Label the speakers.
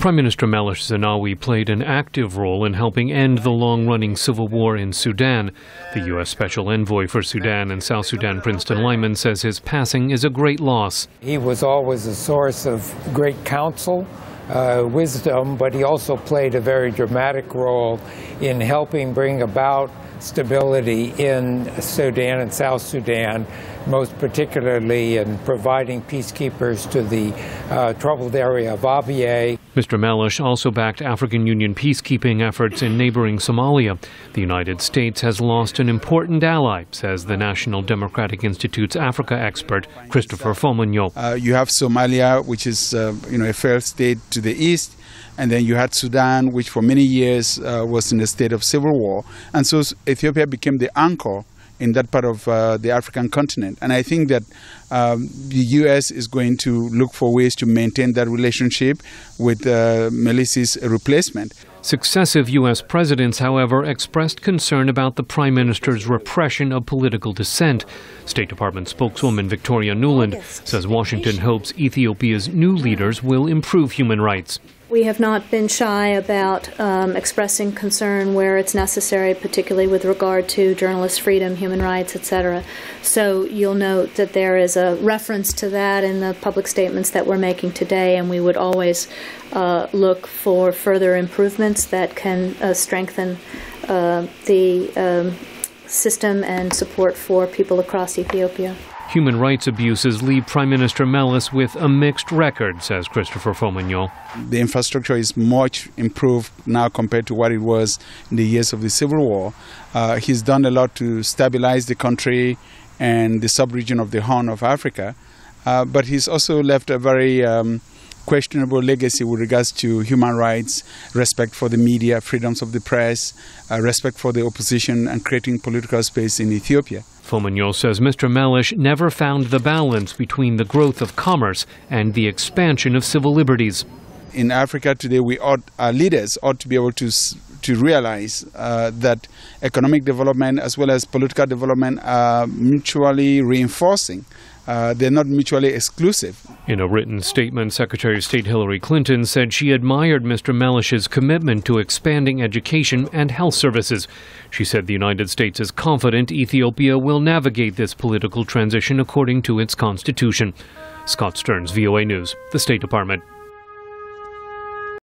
Speaker 1: Prime Minister Meles Zenawi played an active role in helping end the long-running civil war in Sudan. The U.S. Special Envoy for Sudan and South Sudan, Princeton Lyman, says his passing is a great loss.
Speaker 2: He was always a source of great counsel, wisdom, but he also played a very dramatic role in helping bring about stability in Sudan and South Sudan, most particularly in providing peacekeepers to the troubled area of Abyei.
Speaker 1: Mr. Meles also backed African Union peacekeeping efforts in neighboring Somalia. The United States has lost an important ally, says the National Democratic Institute's Africa expert, Christopher Fomonyo.
Speaker 3: You have Somalia, which is a failed state to the east. And then you had Sudan, which for many years was in a state of civil war. And so Ethiopia became the anchor in that part of the African continent. And I think that the U.S. is going to look for ways to maintain that relationship with Meles's replacement.
Speaker 1: Successive U.S. presidents, however, expressed concern about the Prime Minister's repression of political dissent. State Department spokeswoman Victoria Nuland says Washington hopes Ethiopia's new leaders will improve human rights.
Speaker 4: We have not been shy about expressing concern where it's necessary, particularly with regard to journalist freedom, human rights, etc. So you'll note that there is a reference to that in the public statements that we're making today, and we would always look for further improvements that can strengthen the system and support for people across Ethiopia.
Speaker 1: Human rights abuses leave Prime Minister Meles with a mixed record, says Christopher Fomonyo.
Speaker 3: The infrastructure is much improved now compared to what it was in the years of the Civil War. He's done a lot to stabilize the country and the sub-region of the Horn of Africa. But he's also left a very questionable legacy with regards to human rights, respect for the media, freedoms of the press, respect for the opposition, and creating political space in Ethiopia.
Speaker 1: Fomonyo says Mr. Meles never found the balance between the growth of commerce and the expansion of civil liberties.
Speaker 3: In Africa today, our leaders ought to be able to realize that economic development as well as political development are mutually reinforcing. They're not mutually exclusive.
Speaker 1: In a written statement, Secretary of State Hillary Clinton said she admired Mr. Meles's commitment to expanding education and health services. She said the United States is confident Ethiopia will navigate this political transition according to its constitution. Scott Stearns, VOA News, the State Department.